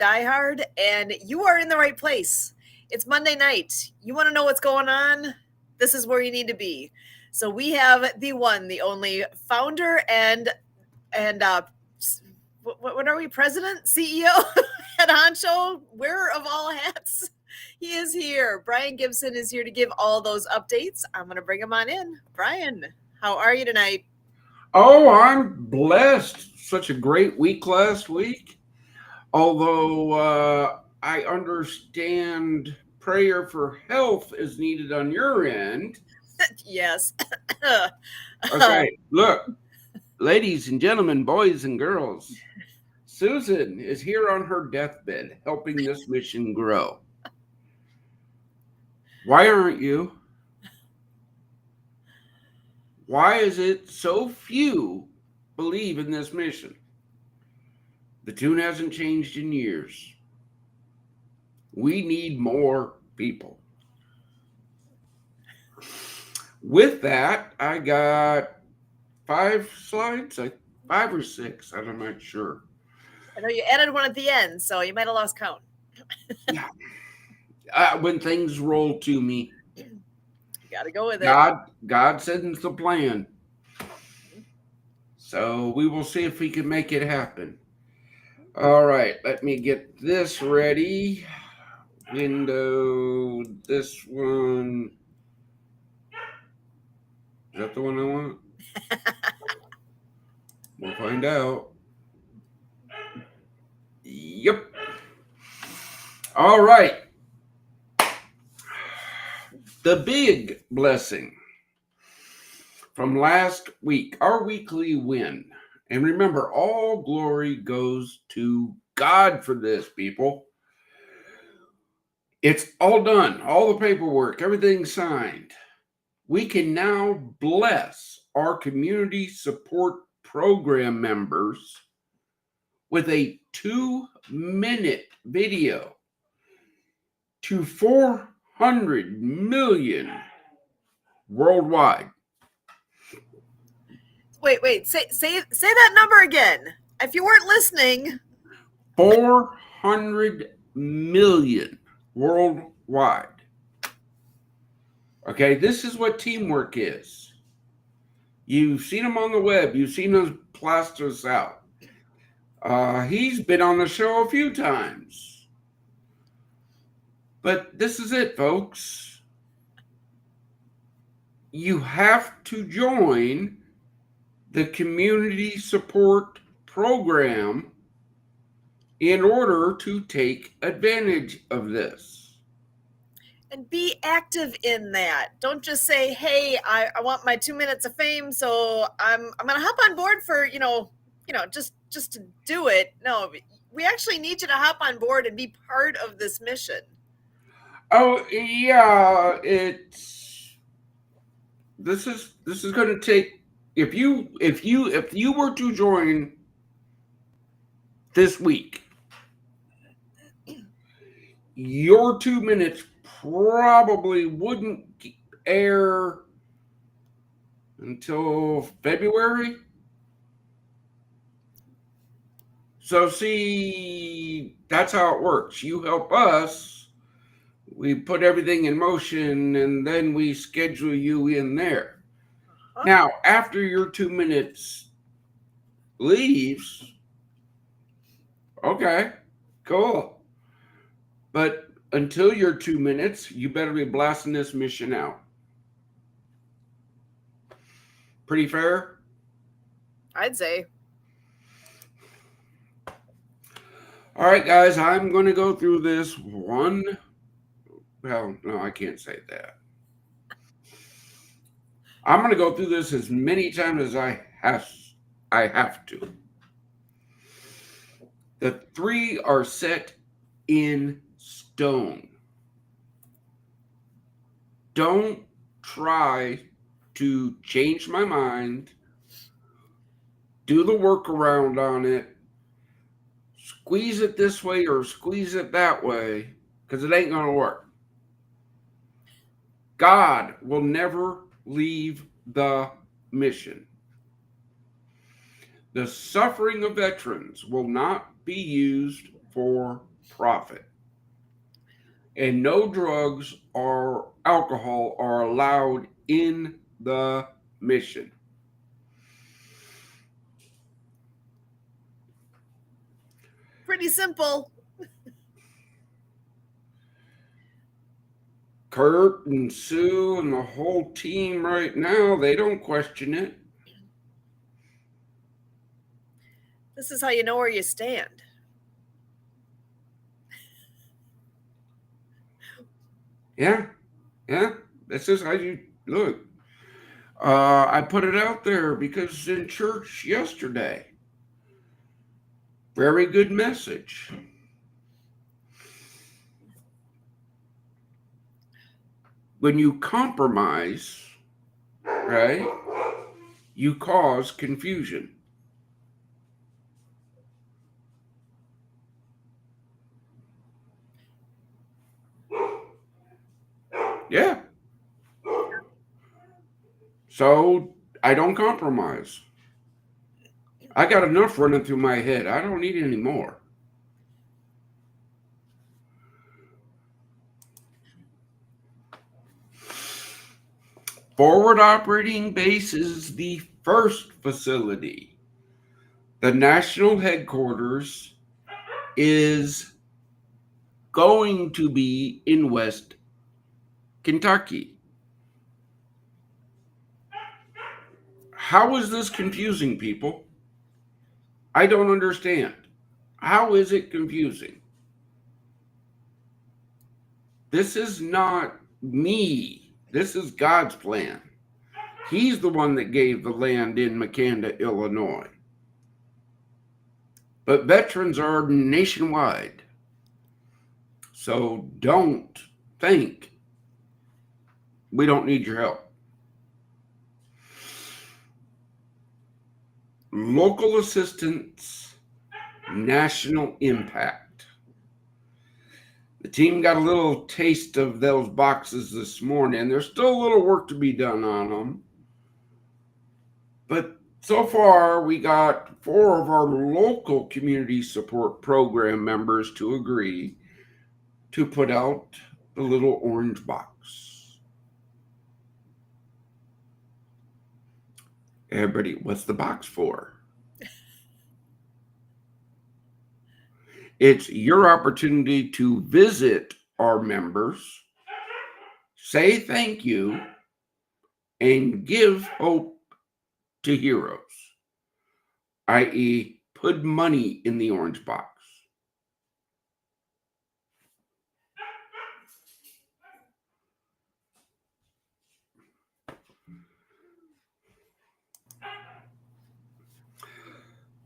Die Hard, and you are in the right place. It's Monday night. You want to know what's going on? This is where you need to be. So we have the one, the only founder and what are we? President, CEO, head honcho, wearer of all hats. He is here. Brian Gibson is here to give all those updates. I'm going to bring him on in. Brian, how are you tonight? Oh, I'm blessed. Such a great week last week. Although I understand prayer for health is needed on your end. Yes. Okay, look, ladies and gentlemen, boys and girls, Susan is here on her deathbed helping this mission grow. Why aren't you? Why is it so few believe in this mission? The tune hasn't changed in years. We need more people. With that, I got 5 slides, 5 or 6, I'm not sure. I know you added one at the end, so you might have lost count. Yeah, when things roll to me, You got to go with it. God sends the plan. So we will see if we can make it happen. All right, let me get this ready. Window, this one. Is that the one I want? We'll find out. Yep. All right. The big blessing from last week, our weekly win. And remember, all glory goes to God for this, people. It's all done, all the paperwork, everything signed. We can now bless our community support program members with a 2-minute video to 400 million worldwide. Wait. Say that number again. If you weren't listening, 400 million worldwide. Okay, this is what teamwork is. You've seen him on the web. You've seen him plaster us out. He's been on the show a few times. But this is it, folks. You have to join the community support program in order to take advantage of this. and be active in that. Don't just say, "Hey, I want my 2 minutes of fame, so I'm gonna hop on board for just to do it." No, we actually need you to hop on board and be part of this mission. Oh yeah, this is going to take, if you were to join this week, your 2 minutes probably wouldn't air until February. So see, that's how it works. You help us, we put everything in motion, and then we schedule you in there. Huh? Now, after your 2 minutes leaves, okay, cool. But until your 2 minutes, you better be blasting this mission out. Pretty fair? I'd say. All right, guys, I'm going to go through this one. Well, no, I can't say that. I'm going to go through this as many times as I have to. The 3 are set in stone. Don't try to change my mind, do the workaround on it, squeeze it this way or squeeze it that way, because it ain't going to work. God will never leave the mission. The suffering of veterans will not be used for profit. And no drugs or alcohol are allowed in the mission. Pretty simple. Kurt and Sue and the whole team right now, they don't question it. This is how you know where you stand. Yeah, yeah. This is how you look. I put it out there because in church yesterday, very good message. When you compromise, right, you cause confusion. Yeah. So I don't compromise. I got enough running through my head. I don't need any more. Forward operating base is the first facility. The national headquarters is going to be in West Kentucky. How is this confusing, people? I don't understand. How is it confusing? This is not me. This is God's plan. He's the one that gave the land in Makanda, Illinois. But veterans are nationwide. So don't think we don't need your help. Local assistance, national impact. The team got a little taste of those boxes this morning. There's still a little work to be done on them. But so far, we got 4 of our local community support program members to agree to put out the little orange box. Everybody, what's the box for? It's your opportunity to visit our members, say thank you, and give hope to heroes, i.e., put money in the orange box.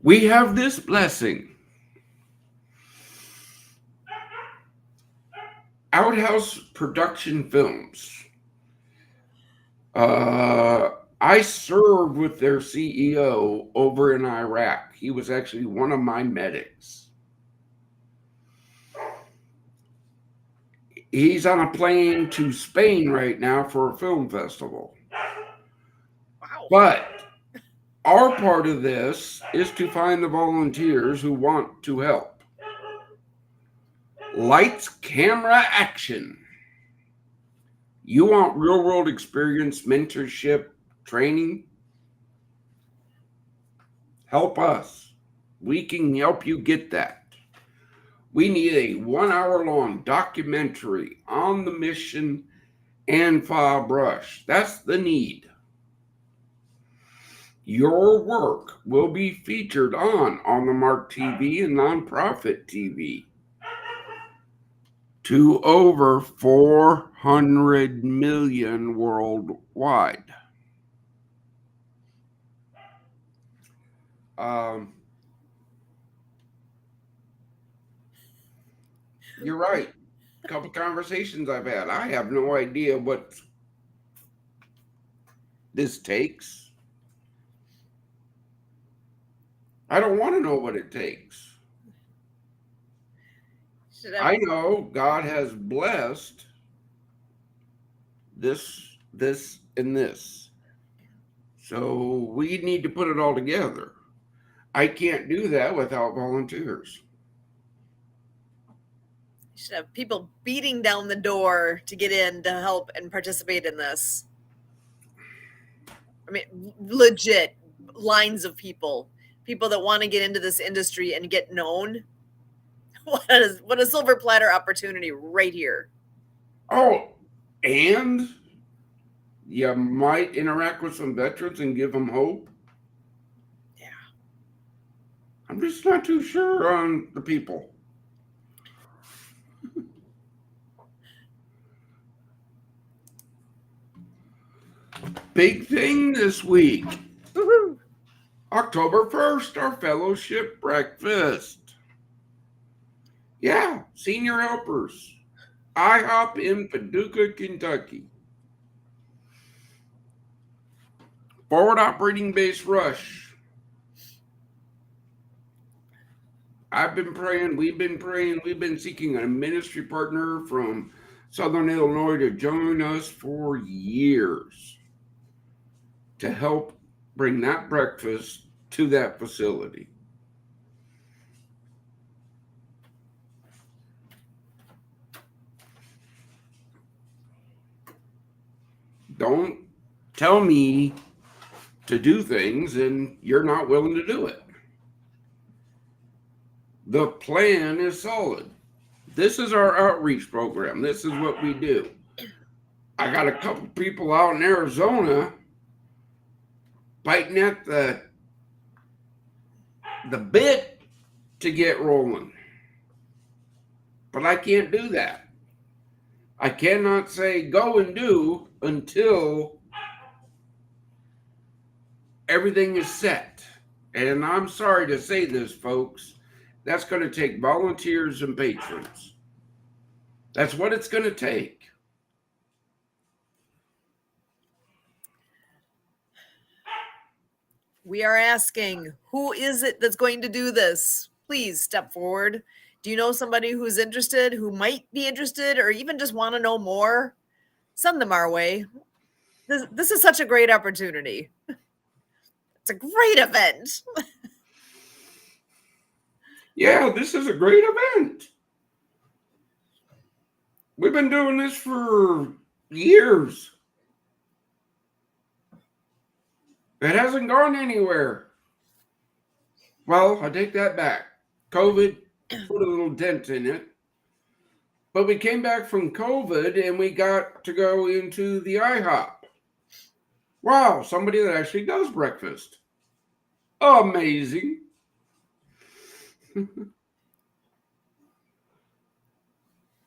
We have this blessing. Outhouse Production Films. I served with their CEO over in Iraq. He was actually one of my medics. He's on a plane to Spain right now for a film festival. Wow. But our part of this is to find the volunteers who want to help. Lights, camera, action. You want real world experience, mentorship, training? Help us. We can help you get that. We need a 1 hour long documentary on the mission and file brush. That's the need. Your work will be featured on the Mark TV and Nonprofit TV to over 400 million worldwide. You're right. A couple conversations I've had. I have no idea what this takes. I don't want to know what it takes. I know God has blessed this, and this. So we need to put it all together. I can't do that without volunteers. You should have people beating down the door to get in to help and participate in this. I mean, legit lines of people that want to get into this industry and get known. What a silver platter opportunity right here. Oh, and you might interact with some veterans and give them hope. Yeah. I'm just not too sure on the people. Big thing this week. Woohoo. October 1st, our fellowship breakfast. Yeah, senior helpers. IHOP in Paducah, Kentucky. Forward operating base rush. I've been praying, we've been seeking a ministry partner from Southern Illinois to join us for years to help bring that breakfast to that facility. Don't tell me to do things and you're not willing to do it. The plan is solid. This is our outreach program. This is what we do. I got a couple people out in Arizona biting at the bit to get rolling. But I can't do that. I cannot say go and do until everything is set. And I'm sorry to say this, folks, that's going to take volunteers and patrons. That's what it's going to take. We are asking, who is it that's going to do this? Please step forward. Do you know somebody who's interested, who might be interested, or even just want to know more? Send them our way. This is such a great opportunity. It's a great event. Yeah, this is a great event. We've been doing this for years. It hasn't gone anywhere. Well, I take that back. COVID put a little dent in it. But we came back from COVID and we got to go into the IHOP. Wow, somebody that actually does breakfast. Amazing.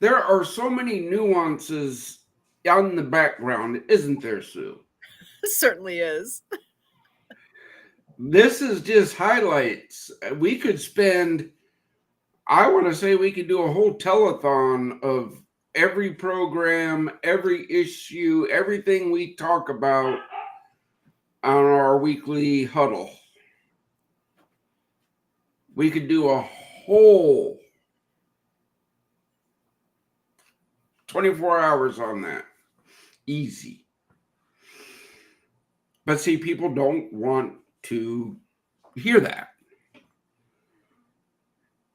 There are so many nuances on the background, isn't there, Sue? It certainly is. This is just highlights. We could spend, I want to say we could do a whole telethon of every program, every issue, everything we talk about on our weekly huddle. We could do a whole 24 hours on that. Easy. But see, people don't want to hear that.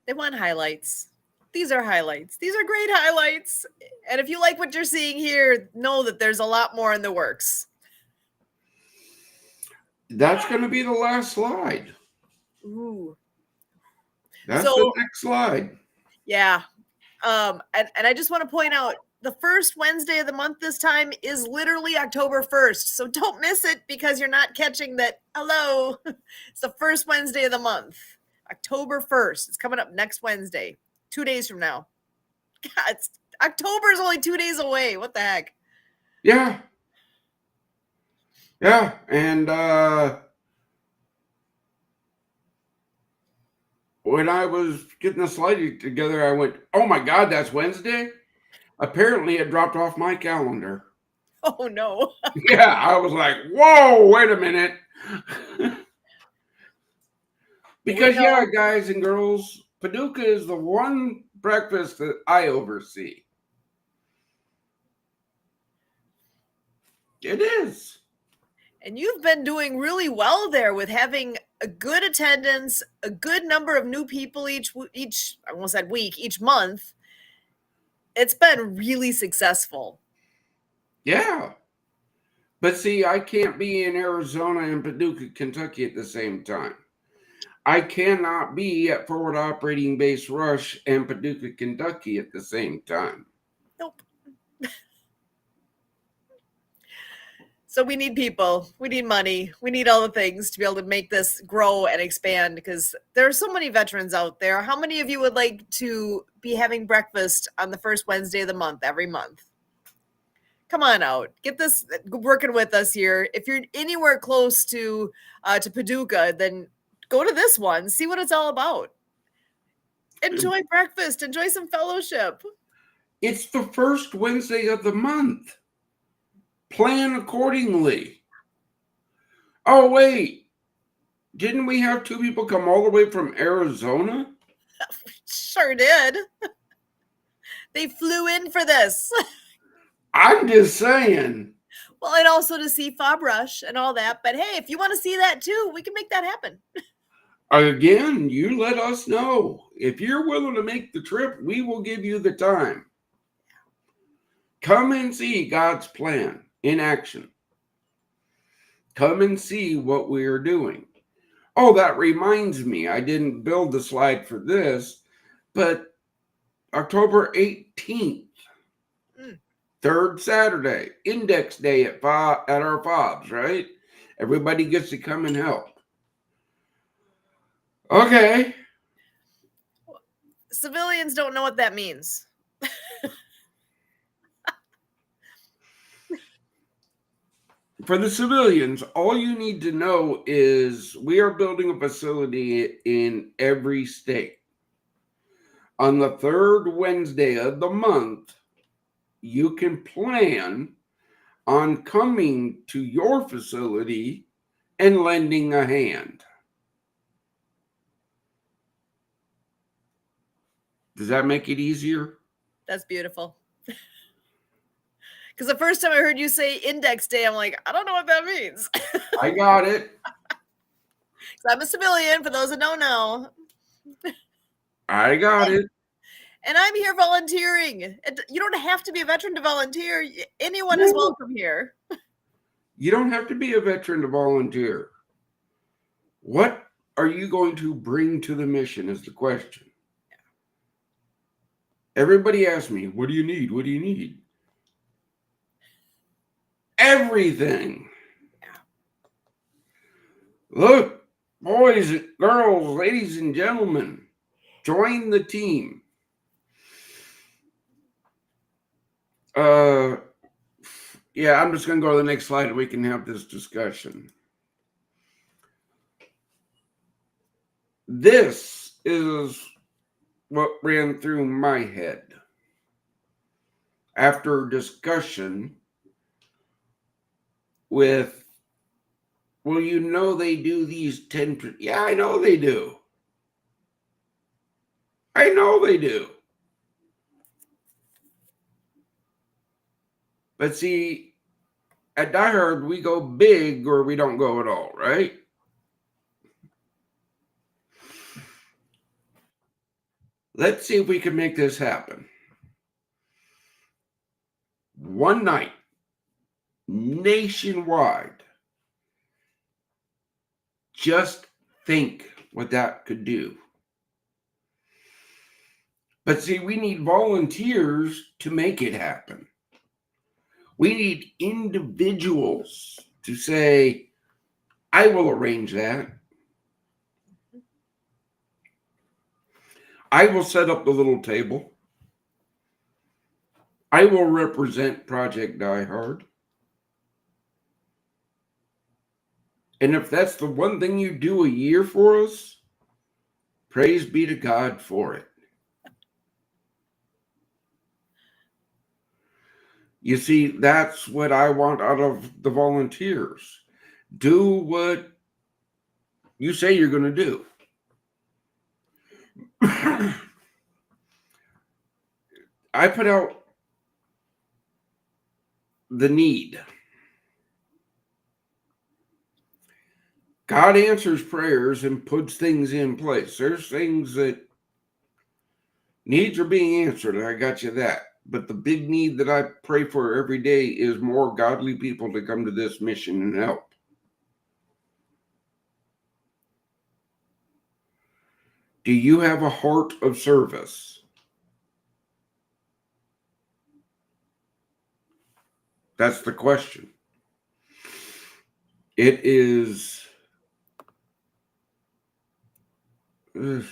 They want highlights. These are highlights. These are great highlights. And if you like what you're seeing here, know that there's a lot more in the works. That's going to be the last slide. Ooh. That's the next slide. Yeah. And I just want to point out, the first Wednesday of the month this time is literally October 1st. So don't miss it because you're not catching that. Hello. It's the first Wednesday of the month. October 1st. It's coming up next Wednesday, 2 days from now. God, October is only 2 days away. What the heck? Yeah. Yeah. And when I was getting the slide together, I went, oh my God, that's Wednesday? Apparently it dropped off my calendar. Oh, no. Yeah, I was like, whoa, wait a minute. Because, yeah, guys and girls, Paducah is the one breakfast that I oversee. It is. And you've been doing really well there with having a good attendance, a good number of new people each I almost said week, each month. It's been really successful. Yeah. But see, I can't be in Arizona and Paducah, Kentucky at the same time. I cannot be at Forward Operating Base Rush and Paducah, Kentucky at the same time. Nope. So we need people, we need money, we need all the things to be able to make this grow and expand, because there are so many veterans out there. How many of you would like to be having breakfast on the first Wednesday of the month every month? Come on out, get this working with us here. If you're anywhere close to Paducah, then go to this one, see what it's all about. Enjoy breakfast, enjoy some fellowship. It's the first Wednesday of the month. Plan accordingly. Oh, wait. Didn't we have 2 people come all the way from Arizona? Sure did. They flew in for this. I'm just saying. Well, and also to see Fob Rush and all that. But hey, if you want to see that too, we can make that happen. Again, you let us know. If you're willing to make the trip, we will give you the time. Come and see God's plan in action. Come and see what we are doing. Oh, that reminds me, I didn't build the slide for this, but October 18th, third Saturday, Index Day at our FOBs, right? Everybody gets to come and help. Okay. Civilians don't know what that means. For the civilians, all you need to know is we are building a facility in every state. On the third Wednesday of the month, you can plan on coming to your facility and lending a hand. Does that make it easier? That's beautiful. Because the first time I heard you say Index Day, I'm like, I don't know what that means. I got it. I'm a civilian, for those that don't know. I got it. And I'm here volunteering. You don't have to be a veteran to volunteer. Anyone is welcome here. You don't have to be a veteran to volunteer. What are you going to bring to the mission is the question. Everybody asks me, what do you need? What do you need? Everything. Look, boys and girls, ladies and gentlemen, join the team. Yeah, I'm just going to go to the next slide and we can have this discussion. This is what ran through my head after discussion with, well, you know they do these 10%. Yeah, I know they do. I know they do. But see, at Die Hard, we go big or we don't go at all, right? Let's see if we can make this happen. One night, nationwide. Just think what that could do. But see, we need volunteers to make it happen. We need individuals to say, I will arrange that. I will set up the little table. I will represent Project Die Hard. And if that's the one thing you do a year for us, praise be to God for it. You see, that's what I want out of the volunteers. Do what you say you're going to do. I put out the need. God answers prayers and puts things in place. There's things that needs are being answered, and I got you that. But the big need that I pray for every day is more godly people to come to this mission and help. Do you have a heart of service? That's the question. It is. Well,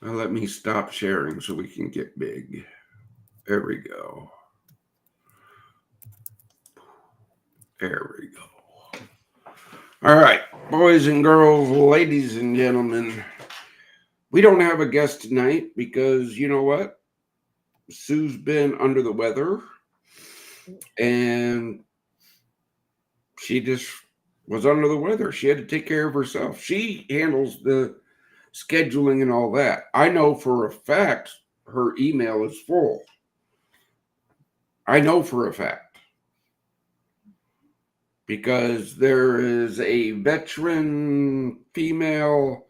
let me stop sharing so we can get big. There we go. There we go. All right, boys and girls, ladies and gentlemen, we don't have a guest tonight because you know what? Sue's been under the weather and she just was under the weather. She had to take care of herself. She handles the scheduling and all that. I know for a fact her email is full. I know for a fact. Because there is a veteran female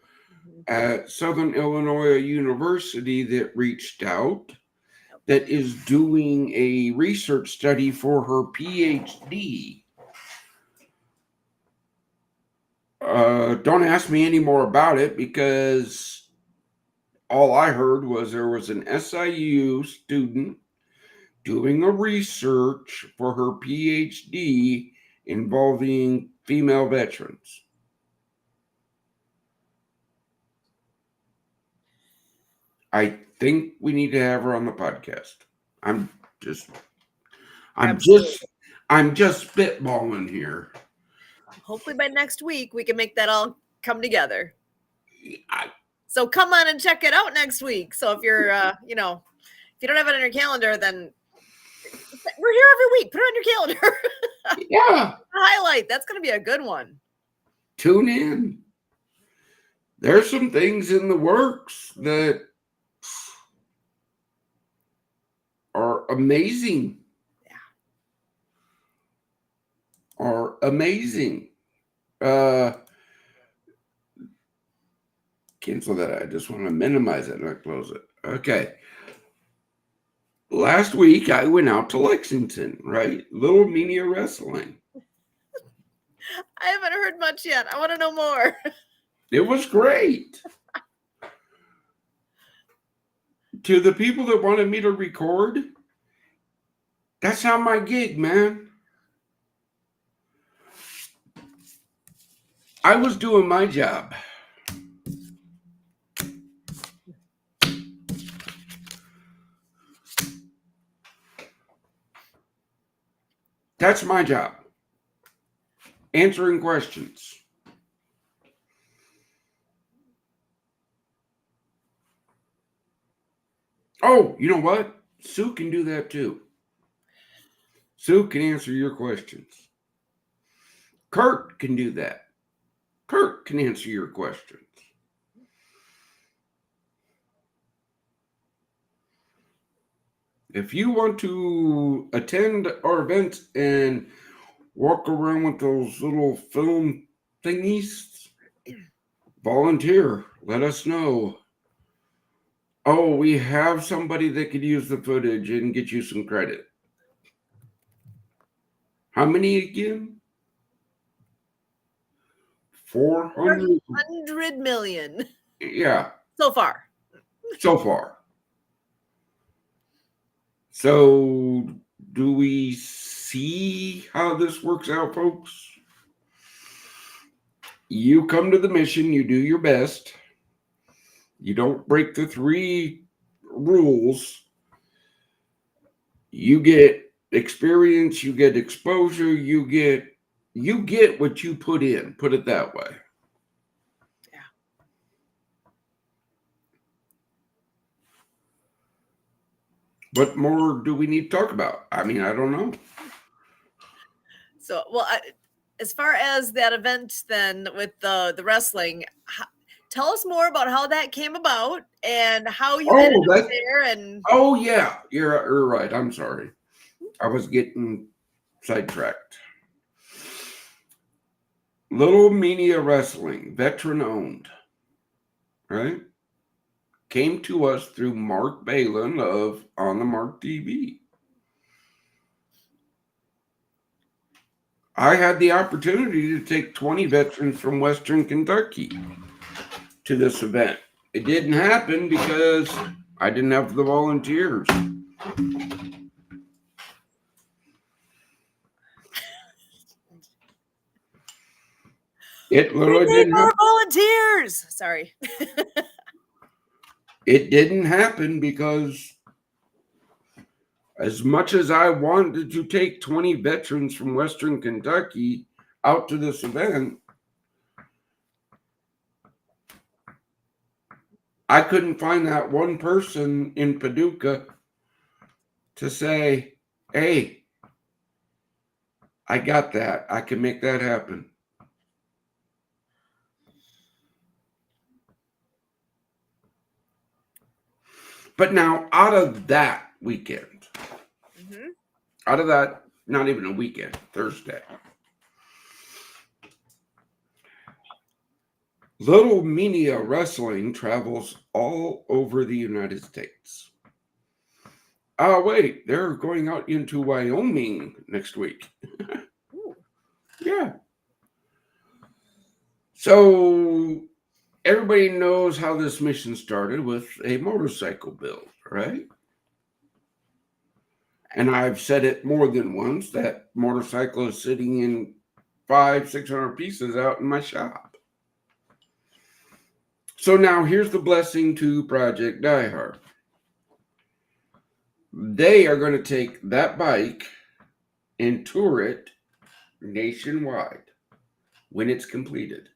at Southern Illinois University that reached out that is doing a research study for her PhD. Don't ask me any more about it because all I heard was there was an SIU student doing a research for her PhD involving female veterans. I think we need to have her on the podcast. I'm just spitballing here. Hopefully by next week we can make that all come together. So come on and check it out next week. So if you're, if you don't have it on your calendar, then we're here every week. Put it on your calendar. Yeah. Highlight. That's going to be a good one. Tune in. There's some things in the works that are amazing. Yeah. Are amazing. Cancel that. I just want to minimize it and not close it. Okay. Last week I went out to Lexington, right? Little Mania Wrestling. I haven't heard much yet. I want to know more. It was great. To the people that wanted me to record, that's not my gig, man. I was doing my job. That's my job. Answering questions. Oh, you know what? Sue can do that too. Sue can answer your questions. Kurt can do that. Kurt can answer your questions. If you want to attend our event and walk around with those little film thingies, volunteer. Let us know. Oh, we have somebody that could use the footage and get you some credit. How many again? 400 million. Yeah. So far. So, do we see how this works out, folks? You come to the mission, you do your best. You don't break the 3 rules. You get experience, you get exposure, you get what you put in, put it that way. Yeah. What more do we need to talk about? I mean, I don't know. So, well, as far as that event then with the wrestling, tell us more about how that came about and how you ended up there. And oh yeah, you're right. I'm sorry, I was getting sidetracked. Little Mania Wrestling, veteran owned, right? came to us through Mark Balin of On the Mark TV. I had the opportunity to take 20 veterans from Western Kentucky to this event. It didn't happen because I didn't have the volunteers. It We literally need didn't more happen. volunteers. Sorry. It didn't happen because as much as I wanted to take 20 veterans from Western Kentucky out to this event, I couldn't find that one person in Paducah to say, hey, I got that. I can make that happen. But now, out of that weekend, out of that, not even a weekend, Thursday, Little Mania Wrestling travels all over the United States. Oh, wait, they're going out into Wyoming next week. Yeah. So everybody knows how this mission started with a motorcycle build, right? And I've said it more than once, that motorcycle is sitting in 500-600 pieces out in my shop. So now here's the blessing to Project Diehard. They are going to take that bike and tour it nationwide when it's completed.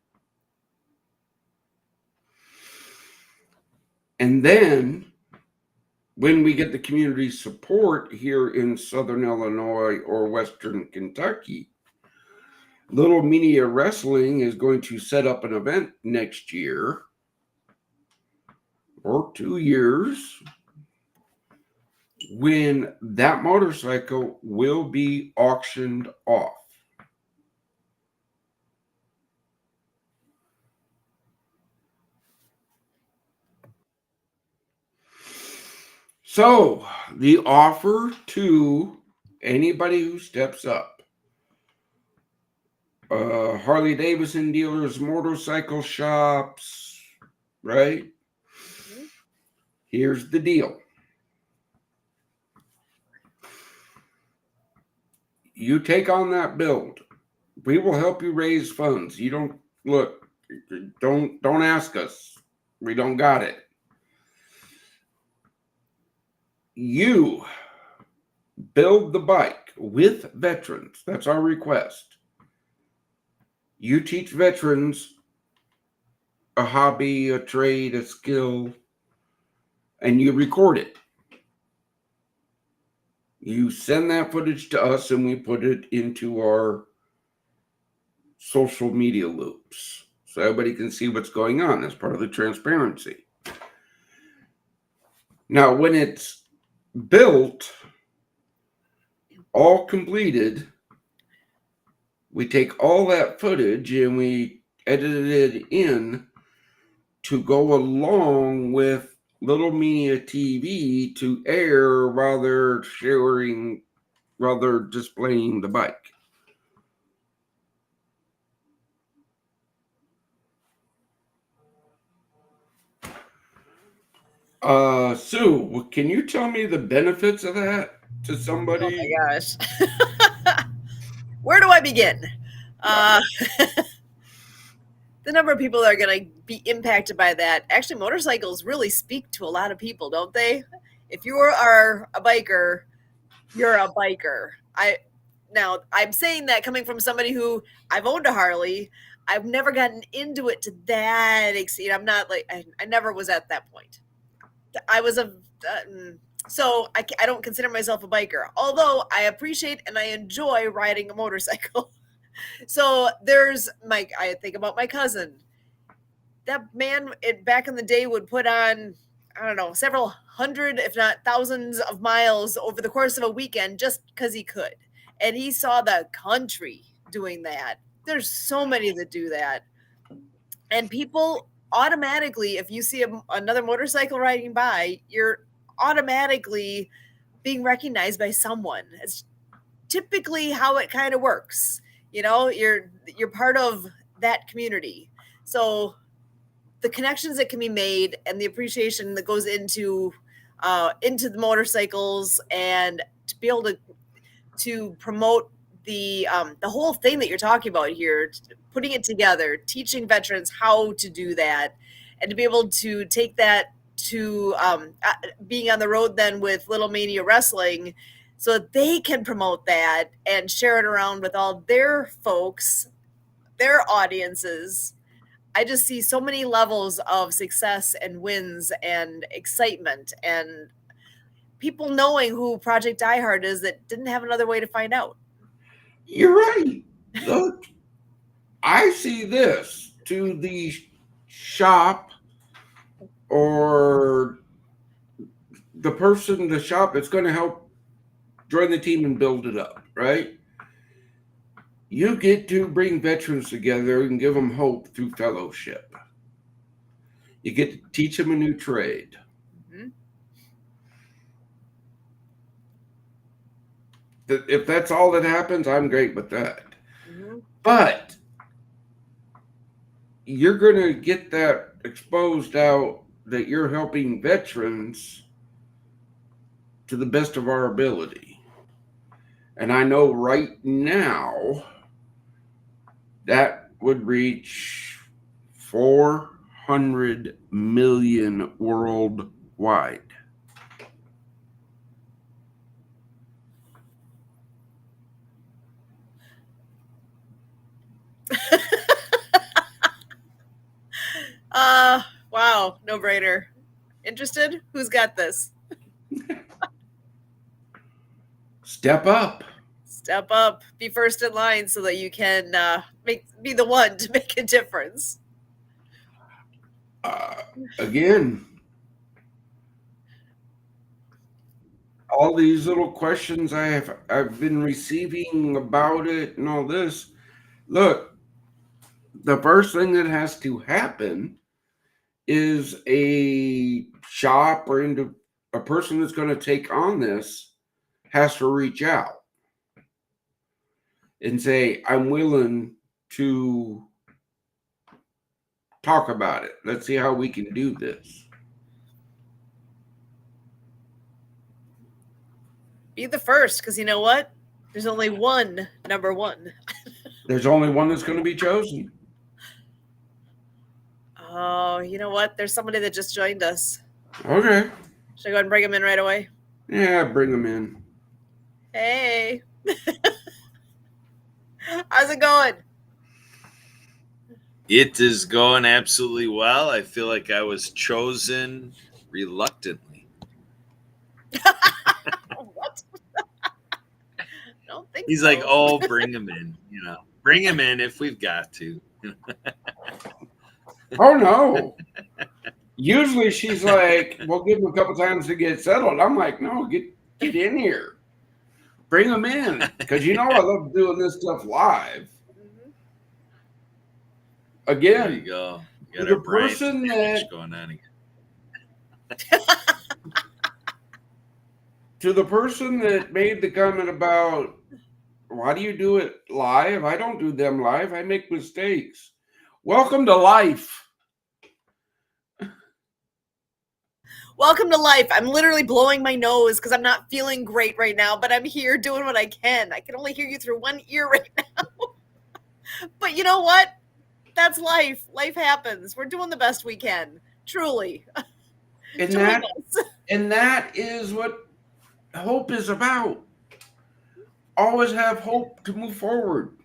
And then when we get the community support here in Southern Illinois or Western Kentucky, Little Mania Wrestling is going to set up an event next year or 2 years when that motorcycle will be auctioned off. So the offer to anybody who steps up, Harley Davidson dealers, motorcycle shops, right? Here's the deal. You take on that build. We will help you raise funds. You don't look, don't ask us. We don't got it. You build the bike with veterans. That's our request. You teach veterans a hobby, a trade, a skill, and you record it. You send that footage to us and we put it into our social media loops so everybody can see what's going on. That's part of the transparency. Now, when it's built, all completed, we take all that footage and we edit it in to go along with Little Mania TV to air while they're displaying the bike. Sue, can you tell me the benefits of that to somebody? Oh my gosh. Where do I begin? The number of people that are going to be impacted by that. Actually, motorcycles really speak to a lot of people, don't they? If you are a biker, you're a biker. Now I'm saying that coming from somebody who I've owned a Harley. I've never gotten into it to that extent. I'm not like I never was at that point. I was so I don't consider myself a biker, although I appreciate and I enjoy riding a motorcycle. So there's I think about my cousin. That man back in the day would put on, I don't know, several hundred, if not thousands of miles over the course of a weekend just because he could. And he saw the country doing that. There's so many that do that. And people automatically, if you see another motorcycle riding by, you're automatically being recognized by someone. It's typically how it kind of works. You're part of that community. So the connections that can be made and the appreciation that goes into the motorcycles, and to be able to promote the whole thing that you're talking about here, putting it together, teaching veterans how to do that, and to be able to take that to being on the road then with Little Mania Wrestling, so that they can promote that and share it around with all their folks, their audiences. I just see so many levels of success and wins and excitement and people knowing who Project Diehard is that didn't have another way to find out. You're right. Look, I see this to the shop or the person, the shop that's going to help join the team and build it up, right? You get to bring veterans together and give them hope through fellowship. You get to teach them a new trade. Mm-hmm. If that's all that happens, I'm great with that. Mm-hmm. But you're going to get that exposed out that you're helping veterans to the best of our ability. And I know right now that would reach 400 million worldwide. Wow, no brainer. Interested? Who's got this? Step up. Step up, be first in line so that you can be the one to make a difference. Again, all these little questions I've been receiving about it and all this. Look, the first thing that has to happen is a shop or into a person that's going to take on this has to reach out and say, I'm willing to talk about it. Let's see how we can do this. Be the first, because you know what? There's only one number one. There's only one that's going to be chosen. Oh, you know what? There's somebody that just joined us. Okay. Should I go ahead and bring him in right away? Yeah, bring them in. Hey. How's it going? It is going absolutely well. I feel like I was chosen reluctantly. What? Don't think He's so. like, oh, bring him in. Bring him in if we've got to. Oh, no. Usually she's like, we'll give him a couple times to get settled. I'm like, no, get in here. Bring them in. Because I love doing this stuff live. Mm-hmm. Again, There you go. You got the our brain person damage going on again. To the person that made the comment about, why do you do it live? I don't do them live. I make mistakes. Welcome to life. Welcome to life. I'm literally blowing my nose because I'm not feeling great right now, but I'm here doing what I can. I can only hear you through one ear right now. But you know what? That's life. Life happens. We're doing the best we can. Truly. And that is what hope is about. Always have hope to move forward.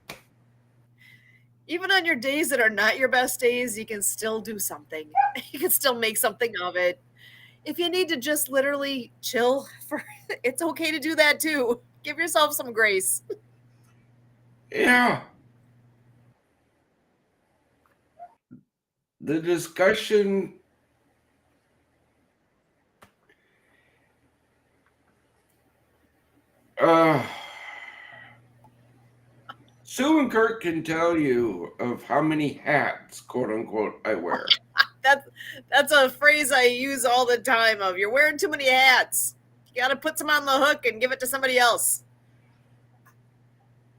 Even on your days that are not your best days, you can still do something. You can still make something of it. If you need to just literally chill, it's okay to do that too. Give yourself some grace. Yeah. The discussion Sue and Kurt can tell you of how many hats, quote unquote, I wear. That's a phrase I use all the time. Of you're wearing too many hats. You got to put some on the hook and give it to somebody else.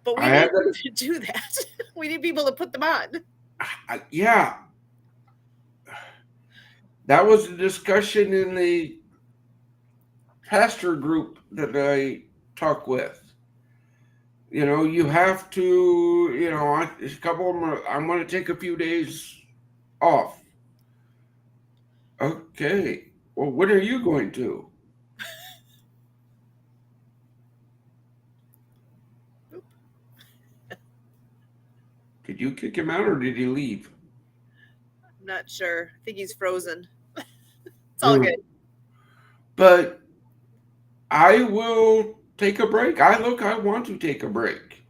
But we I had need to do that. We need people to put them on. Yeah. That was a discussion in the pastor group that I talk with. You have to, a couple of them I'm going to take a few days off. Okay. Well, when are you going to? Did you kick him out or did he leave? I'm not sure. I think he's frozen. It's all good. But I will take a break. I want to take a break.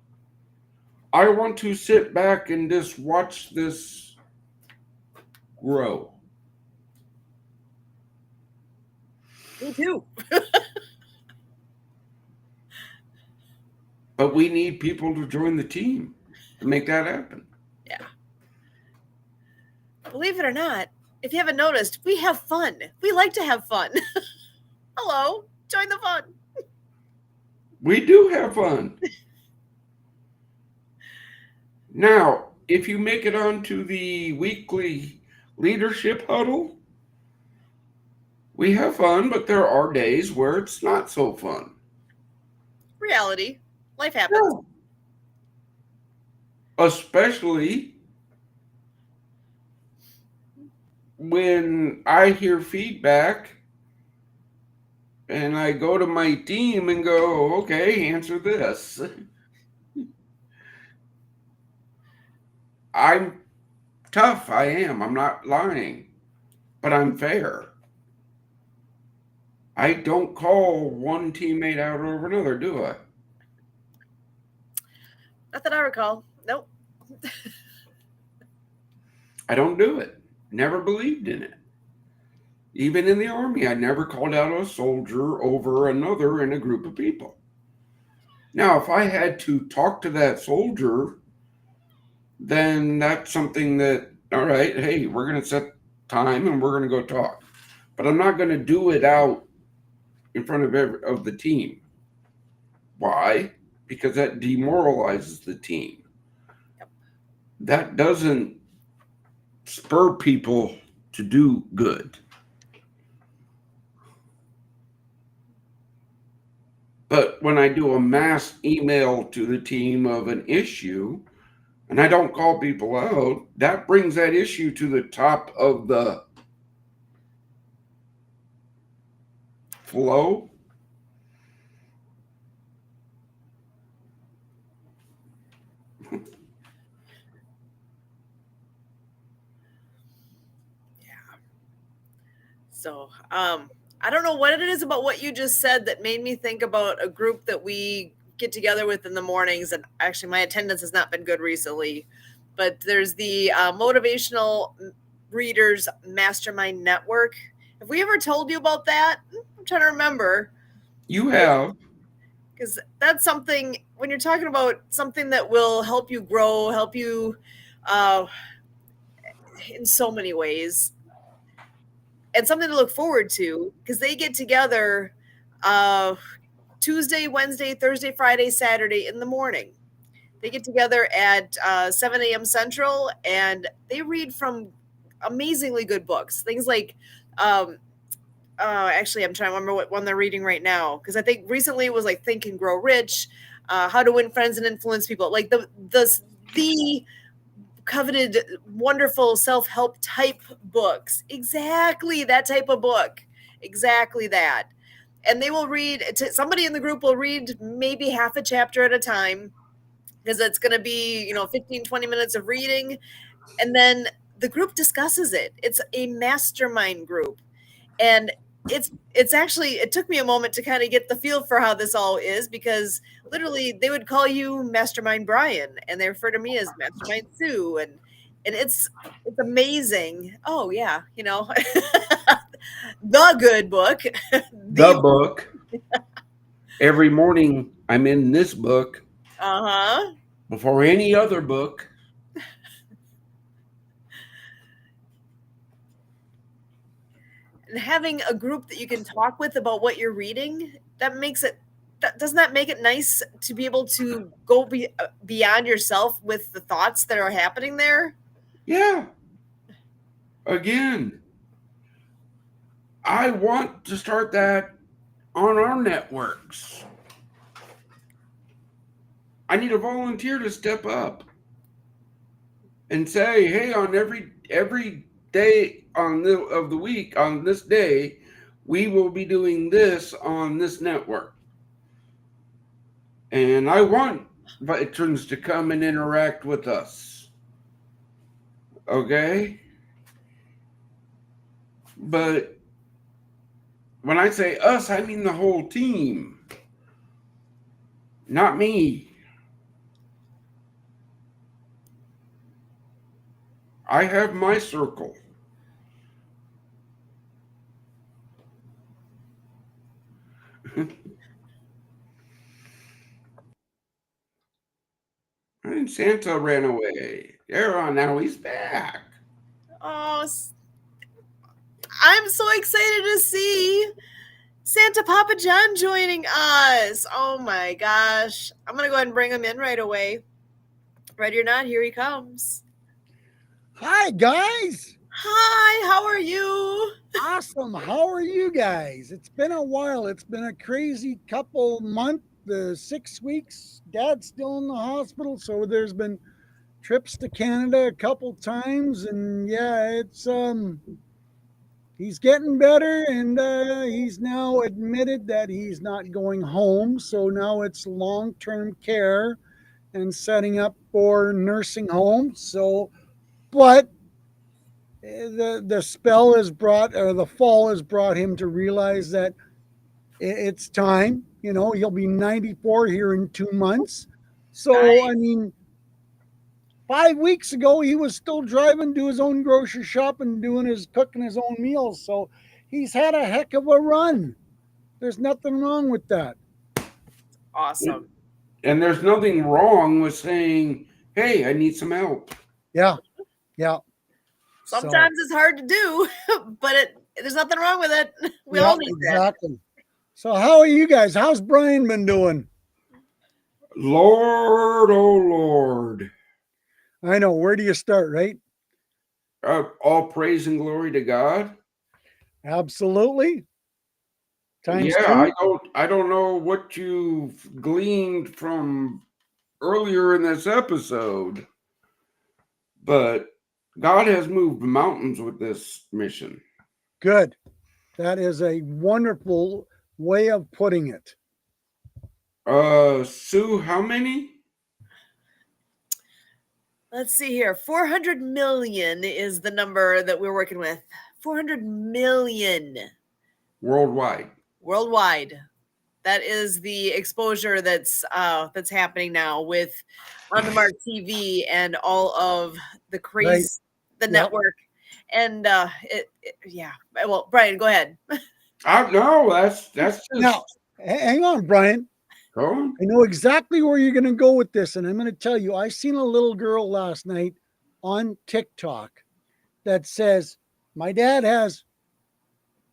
I want to sit back and just watch this grow. Me too. But we need people to join the team to make that happen. Yeah. Believe it or not, if you haven't noticed, we have fun. We like to have fun. Hello, join the fun. We do have fun. Now, if you make it onto the weekly leadership huddle, we have fun, but there are days where it's not so fun. Reality. Life happens. Yeah. Especially when I hear feedback and I go to my team and go, okay, answer this. I'm tough. I am. I'm not lying. But I'm fair. I don't call one teammate out over another, do I? Not that I recall. Nope. I don't do it. Never believed in it. Even in the Army, I never called out a soldier over another in a group of people. Now, if I had to talk to that soldier, then that's something that, all right, hey, we're going to set time and we're going to go talk. But I'm not going to do it out in front of the team. Why? Because that demoralizes the team. That doesn't spur people to do good. But when I do a mass email to the team of an issue, and I don't call people out, that brings that issue to the top of the flow. So, I don't know what it is about what you just said that made me think about a group that we get together with in the mornings. And actually, my attendance has not been good recently. But there's the Motivational Readers Mastermind Network. Have we ever told you about that? I'm trying to remember. You have. Because that's something, when you're talking about something that will help you grow, help you in so many ways, and something to look forward to, because they get together Tuesday, Wednesday, Thursday, Friday, Saturday in the morning. They get together at 7 a.m. Central, and they read from amazingly good books. Things like, actually, I'm trying to remember what one they're reading right now, because I think recently it was like Think and Grow Rich, How to Win Friends and Influence People, like the coveted, wonderful self-help type books. Exactly that type of book. Exactly that. And they will read, somebody in the group will read maybe half a chapter at a time, because it's going to be, 15, 20 minutes of reading. And then the group discusses it. It's a mastermind group. And it's actually, it took me a moment to kind of get the feel for how this all is, because literally they would call you Mastermind Brian, and they refer to me as Mastermind Sue, and it's amazing. Oh yeah, the good book. The book. Every morning I'm in this book. Uh-huh. Before any other book. and having a group that you can talk with about what you're reading, doesn't that make it nice to be able to go beyond yourself with the thoughts that are happening there? Yeah. Again, I want to start that on our networks. I need a volunteer to step up and say, hey, on every day of the week, on this day, we will be doing this on this network. And I want veterans to come and interact with us. Okay? But when I say us, I mean the whole team. Not me. I have my circle. And Santa ran away. Now he's back. Oh, I'm so excited to see Santa Papa John joining us. Oh my gosh. I'm going to go ahead and bring him in right away. Ready or not, here he comes. Hi, guys. Hi, how are you? Awesome. How are you guys? It's been a while. It's been a crazy couple months, 6 weeks. Dad's still in the hospital, so there's been trips to Canada a couple times, and yeah, it's he's getting better, and he's now admitted that he's not going home. So now it's long-term care and setting up for nursing home. So, but the spell has brought, or the fall has brought him to realize that it's time. You know, he'll be 94 here in 2 months. So, I mean, 5 weeks ago, he was still driving, do his own grocery shopping, cooking his own meals. So he's had a heck of a run. There's nothing wrong with that. Awesome. And there's nothing wrong with saying, hey, I need some help. Yeah. Yeah. Sometimes it's hard to do, but there's nothing wrong with it. We yeah, all need exactly. that. So how are you guys? How's Brian been doing? Lord, oh Lord. I know. Where do you start, right? All praise and glory to God. Absolutely. Times Yeah, two. I don't know what you've gleaned from earlier in this episode, but God has moved mountains with this mission. Good. That is a wonderful way of putting it. Sue, how many? Let's see here. 400 million is the number that we're working with. 400 million Worldwide. That is the exposure that's happening now with On the Mark TV and all of the craze, the network, and yeah. Well, Brian, go ahead. No, that's just Now. Hang on, Brian. Go on. I know exactly where you're going to go with this, and I'm going to tell you. I seen a little girl last night on TikTok that says, "My dad has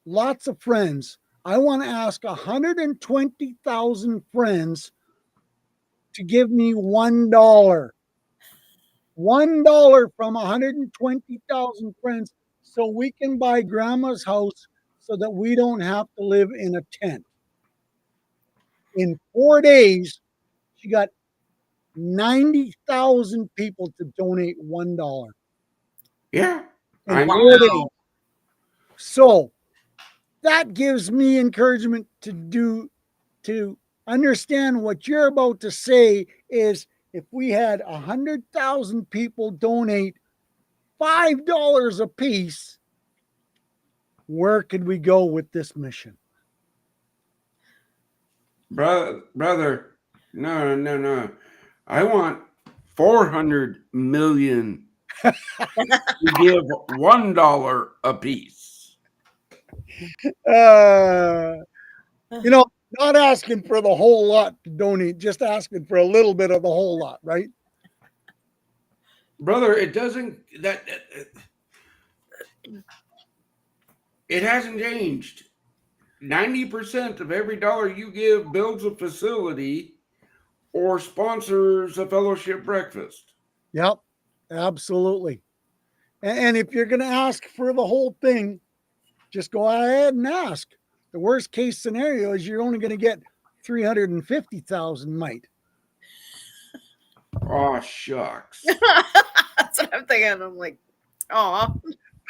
lots of friends. I want to ask 120,000 friends to give me $1. $1 from 120,000 friends so we can buy grandma's house so that we don't have to live in a tent." In 4 days, she got 90,000 people to donate $1. Yeah. In 4 days. So that gives me encouragement to understand what you're about to say is if we had 100,000 people donate $5 a piece, where could we go with this mission? Brother, no. I want 400 million to give $1 a piece. Not asking for the whole lot to donate, just asking for a little bit of the whole lot, right? Brother, it doesn't It hasn't changed. 90% of every dollar you give builds a facility or sponsors a fellowship breakfast. Yep, absolutely. And if you're going to ask for the whole thing, just go ahead and ask. The worst case scenario is you're only going to get 350,000 might. Oh, shucks. That's what I'm thinking. I'm like, oh,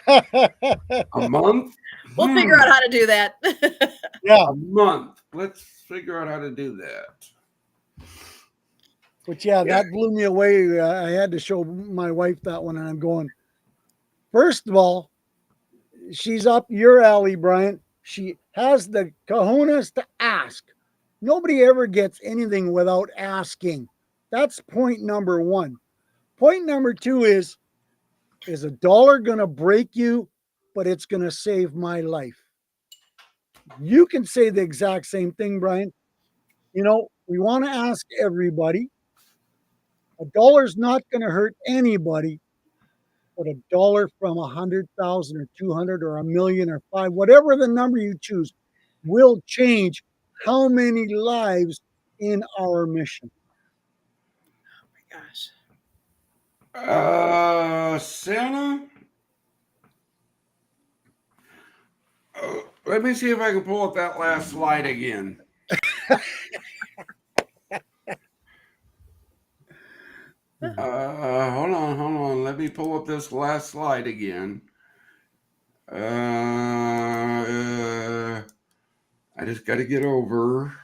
A month? we'll figure out how to do that. Yeah. A month. Let's figure out how to do that. But yeah, that blew me away. I had to show my wife that one, and I'm going, first of all, she's up your alley, Brian. She has the cojones to ask. Nobody ever gets anything without asking. That's point number one. Point number two is a dollar going to break you, but it's going to save my life? You can say the exact same thing, Brian. You know, we want to ask everybody. A dollar's not going to hurt anybody, but a dollar from 100,000 or 200 or a million or five, whatever the number you choose, will change how many lives in our mission. Oh my gosh. Santa? Let me see if I can pull up that last slide again. Hold on. Let me pull up this last slide again. I just got to get over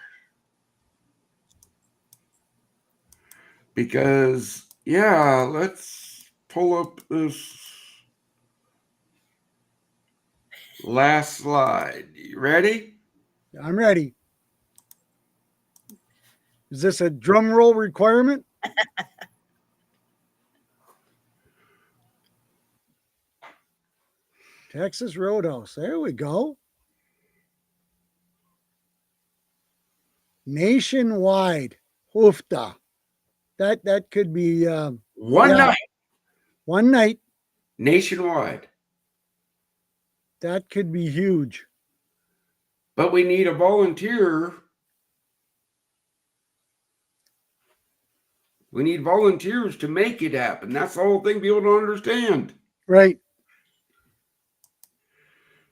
because, yeah, let's pull up this last slide. You ready? I'm ready. Is this a drum roll requirement? Texas Roadhouse. There we go. Nationwide. Hoofda. That could be One night. One night. Nationwide. That could be huge. But we need a volunteer. We need volunteers to make it happen. That's the whole thing people don't understand. Right.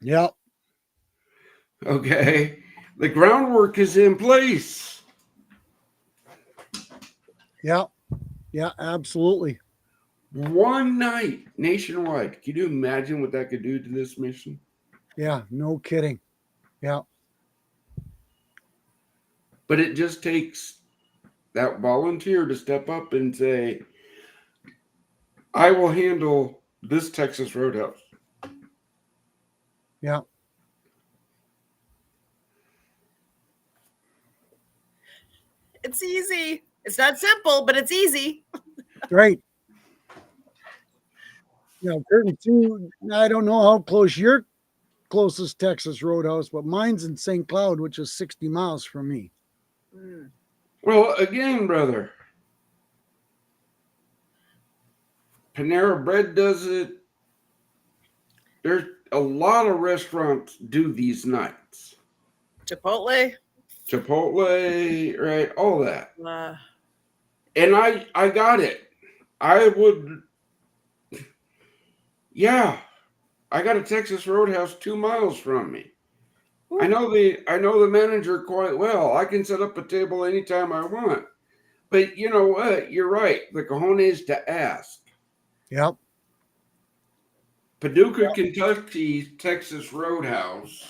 Yep. Okay. The groundwork is in place. Yeah. Yeah, absolutely. One night nationwide. Can you imagine what that could do to this mission? Yeah, no kidding. Yeah. But it just takes that volunteer to step up and say, I will handle this Texas Roadhouse. Yeah. It's easy. It's not simple, but it's easy. Right. Yeah, Curtin too. I don't know how close your closest Texas Roadhouse, but mine's in St. Cloud, which is 60 miles from me. Mm. Well, again, brother, Panera Bread does it. There's a lot of restaurants do these nights. Chipotle. Chipotle, right? All that. Uh, And I got it. I would, yeah. I got a Texas Roadhouse 2 miles from me. I know the manager quite well. I can set up a table anytime I want. But you know what? You're right. The cojones to ask. Yep. Paducah, Kentucky, Texas Roadhouse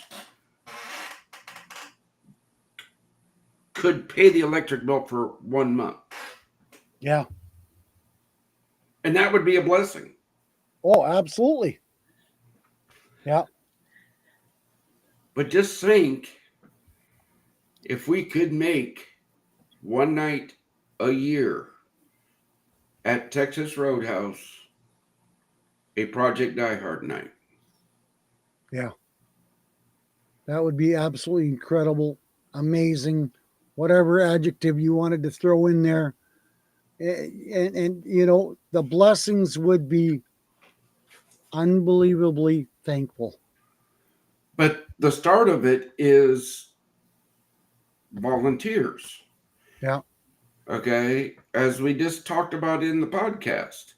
could pay the electric bill for 1 month. Yeah. And that would be a blessing. Oh, absolutely. Yeah. But just think, if we could make one night a year at Texas Roadhouse a Project Die Hard night. Yeah. That would be absolutely incredible, amazing, whatever adjective you wanted to throw in there. And you know, the blessings would be unbelievably thankful. But the start of it is volunteers. Yeah. Okay. As we just talked about in the podcast,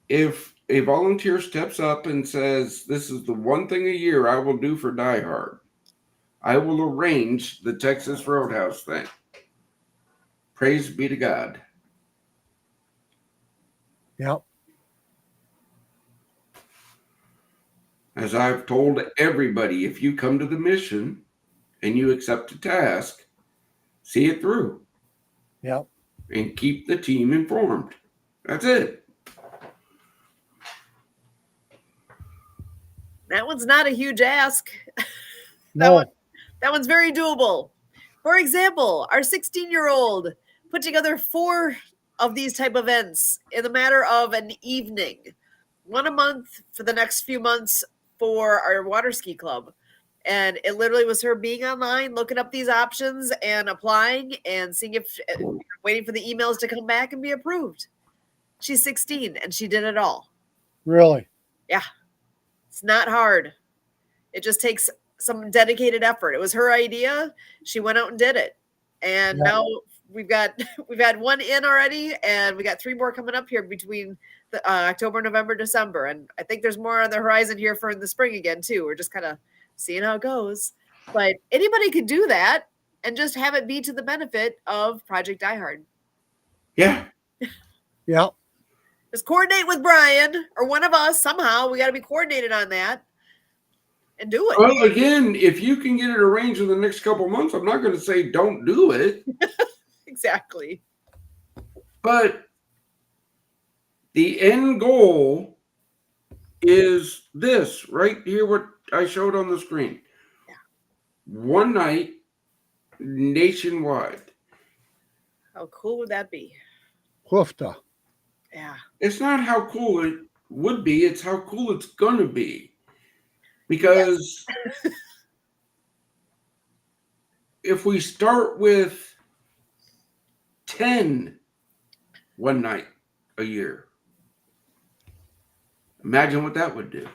if a volunteer steps up and says, "This is the one thing a year I will do for Die Hard, I will arrange the Texas Roadhouse thing." Praise be to God. Yeah. As I've told everybody, if you come to the mission and you accept a task, see it through Yeah. and keep the team informed. That's it. That one's not a huge ask. No. That one's very doable. For example, our 16-year-old put together 4 of these type events in the matter of an evening, 1 a month for the next few months for our water ski club. And it literally was her being online, looking up these options and applying and seeing if, waiting for the emails to come back and be approved. She's 16 and she did it all. Really? Yeah. It's not hard. It just takes some dedicated effort. It was her idea. She went out and did it. And now we've had 1 in already, and we got 3 more coming up here between the, October, November, December. And I think there's more on the horizon here for in the spring again too. We're just kind of seeing how it goes. But anybody could do that and just have it be to the benefit of Project Die Hard. Yeah. Yeah. Just coordinate with Brian or one of us somehow. We got to be coordinated on that. And do it. Well, again, if you can get it arranged in the next couple of months, I'm not going to say don't do it. Exactly. But the end goal is this right here, what I showed on the screen. Yeah. 1 night nationwide. How cool would that be? Hoofda. Yeah. It's not how cool it would be, it's how cool it's going to be. Because if we start with 10 1 night a year, imagine what that would do.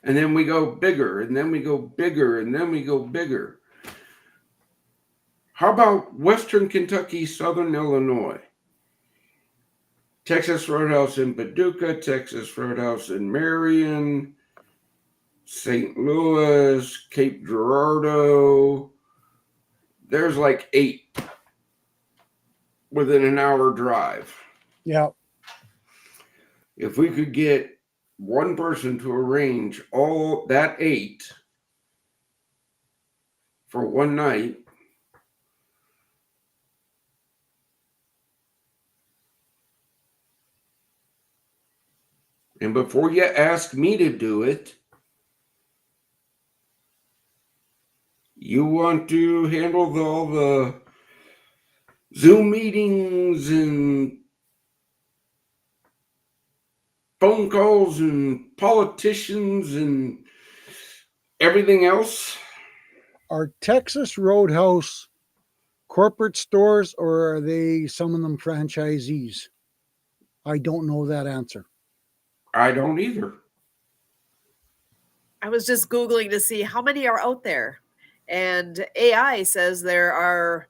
And then we go bigger, and then we go bigger, and then we go bigger. How about Western Kentucky, Southern Illinois? Texas Roadhouse in Paducah, Texas Roadhouse in Marion, St. Louis, Cape Girardeau. There's like 8 within an hour drive. Yeah. If we could get one person to arrange all that 8 for 1 night, and before you ask me to do it, you want to handle all the Zoom meetings and phone calls and politicians and everything else? Are Texas Roadhouse corporate stores, or are they some of them franchisees? I don't know that answer. I don't either. I was just Googling to see how many are out there. And AI says there are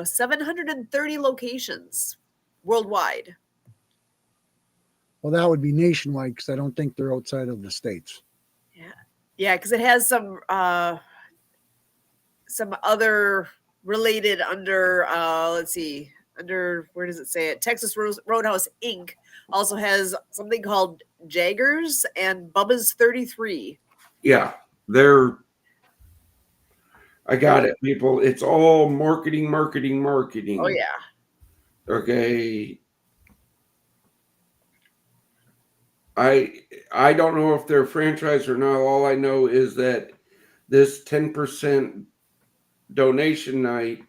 730 locations worldwide. Well, that would be nationwide because I don't think they're outside of the states. Yeah, because it has some other related under, let's see, under, where does it say it? Texas Roadhouse Inc. also has something called Jaggers and Bubba's 33. Yeah, I got it, people. It's all marketing. Oh, yeah. Okay. I don't know if they're franchised or not. All I know is that this 10% donation night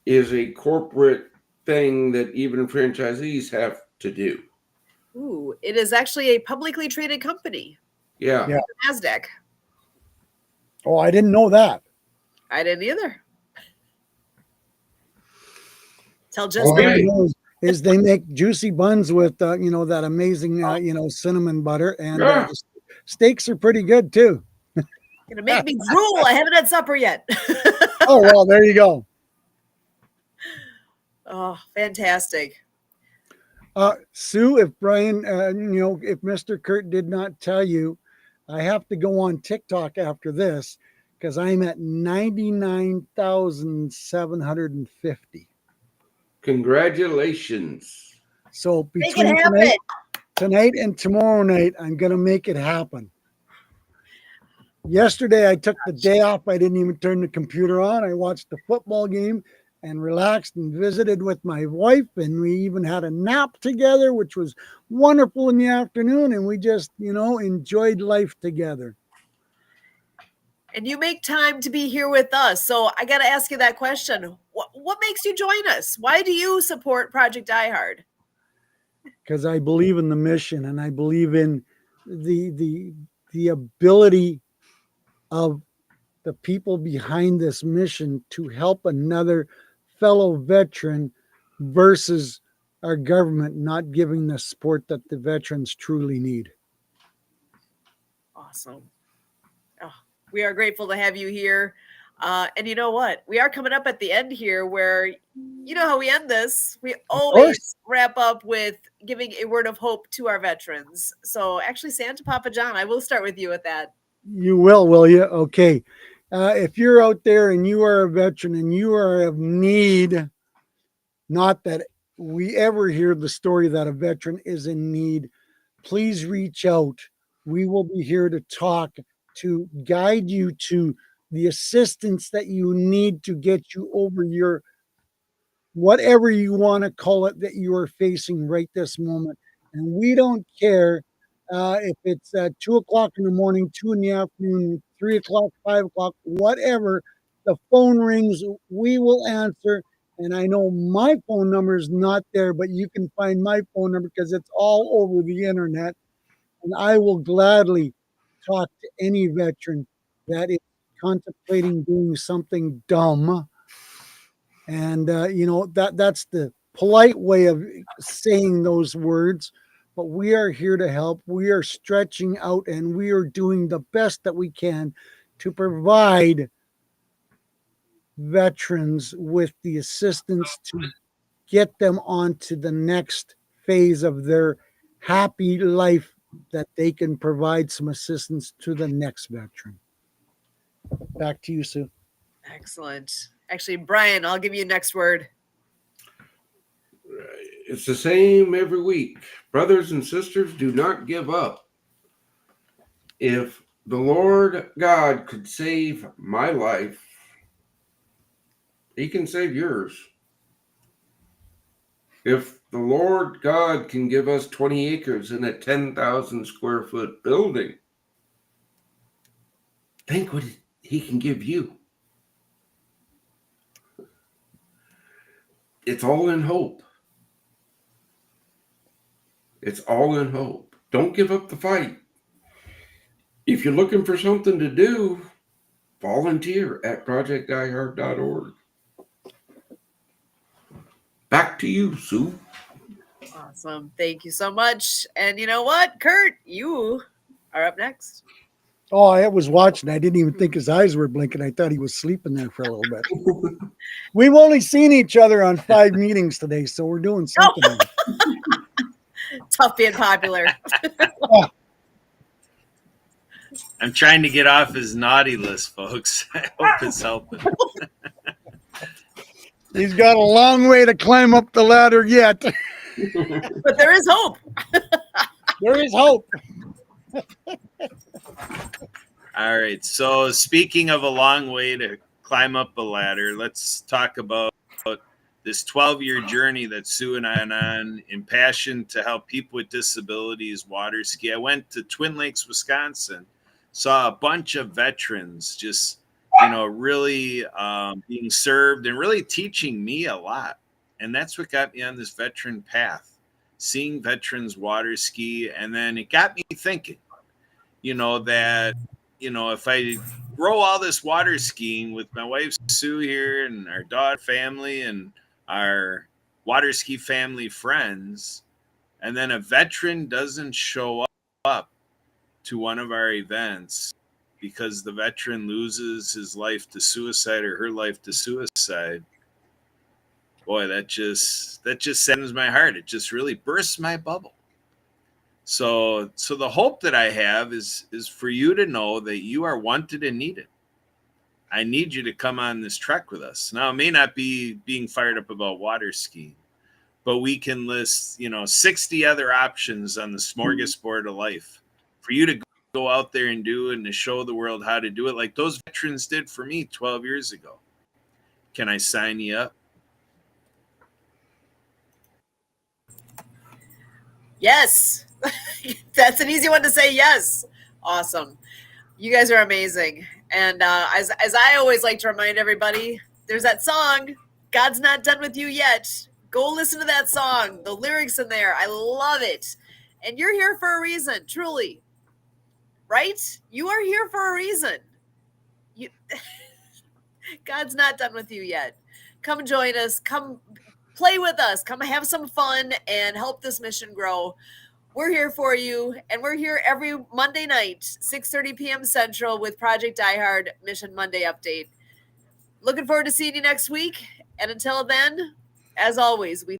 is a corporate thing that even franchisees have to do. Ooh, it is actually a publicly traded company. Yeah. Yeah. NASDAQ. Oh, I didn't know that. I didn't either. Tell All just Okay. I know is they make juicy buns with that amazing cinnamon butter and Yeah. Steaks are pretty good too. Gonna make me drool. I haven't had supper yet. Oh, well, there you go. Oh, fantastic. Sue, if Brian, if Mr. Kurt did not tell you, I have to go on TikTok after this because I'm at 99,750. Congratulations. So Make it between happen. tonight and tomorrow night, I'm going to make it happen. Yesterday, I took the day off. I didn't even turn the computer on. I watched the football game and relaxed and visited with my wife. And we even had a nap together, which was wonderful in the afternoon. And we just, enjoyed life together. And you make time to be here with us. So I got to ask you that question. What makes you join us? Why do you support Project Die Hard? Because I believe in the mission and I believe in the ability of the people behind this mission to help another fellow veteran versus our government not giving the support that the veterans truly need. Awesome. Oh, we are grateful to have you here. And you know what? We are coming up at the end here where, you know how we end this. We always wrap up with giving a word of hope to our veterans. So actually, Santa Papa John, I will start with you with that. You will you? Okay. If you're out there and you are a veteran and you are of need, not that we ever hear the story that a veteran is in need, please reach out. We will be here to talk, to guide you to the assistance that you need to get you over your whatever you want to call it that you are facing right this moment. And we don't care if it's 2 o'clock in the morning, 2 in the afternoon, 3 o'clock, 5 o'clock, whatever. The phone rings, we will answer. And I know my phone number is not there, but you can find my phone number because it's all over the internet. And I will gladly talk to any veteran that is contemplating doing something dumb. And that's the polite way of saying those words. But we are here to help. We are stretching out and we are doing the best that we can to provide veterans with the assistance to get them onto the next phase of their happy life, that they can provide some assistance to the next veteran. Back to you, Sue. Excellent. Actually, Brian, I'll give you next word. It's the same every week. Brothers and sisters, do not give up. If the Lord God could save my life, He can save yours. If the Lord God can give us 20 acres in a 10,000 square foot building, think what He can give you. It's all in hope. It's all in hope. Don't give up the fight. If you're looking for something to do, volunteer at projectdiehard.org. Back to you, Sue. Awesome. Thank you so much. And you know what, Kurt, you are up next. Oh, I was watching. I didn't even think his eyes were blinking. I thought he was sleeping there for a little bit. We've only seen each other on 5 meetings today, so we're doing something. Tough being popular. Oh, I'm trying to get off his naughty list, folks. I hope it's helping. he's got a long way to climb up the ladder yet. But there is hope. There is hope. All right. So speaking of a long way to climb up a ladder, let's talk about this 12-year journey that Sue and I are on, impassioned to help people with disabilities water ski. I went to Twin Lakes, Wisconsin, saw a bunch of veterans just, really being served and really teaching me a lot. And that's what got me on this veteran path, seeing veterans water ski. And then it got me thinking, that, if I grow all this water skiing with my wife, Sue, here, and our daughter family and our water ski family friends, and then a veteran doesn't show up to one of our events because the veteran loses his life to suicide or her life to suicide, boy, that just saddens my heart. It just really bursts my bubble. So the hope that I have is for you to know that you are wanted and needed. I need you to come on this trek with us. Now, it may not be being fired up about water skiing, but we can list, 60 other options on the smorgasbord of life for you to go out there and do and to show the world how to do it like those veterans did for me 12 years ago. Can I sign you up? Yes. That's an easy one to say yes. Awesome. You guys are amazing. And as I always like to remind everybody, there's that song, God's Not Done With You Yet. Go listen to that song. The lyrics in there, I love it. And you're here for a reason, truly. Right? You are here for a reason. God's not done with you yet. Come join us. Come play with us. Come have some fun and help this mission grow. We're here for you, and we're here every Monday night, 6:30 p.m. Central with Project Die Hard Mission Monday Update. Looking forward to seeing you next week. And until then, as always, we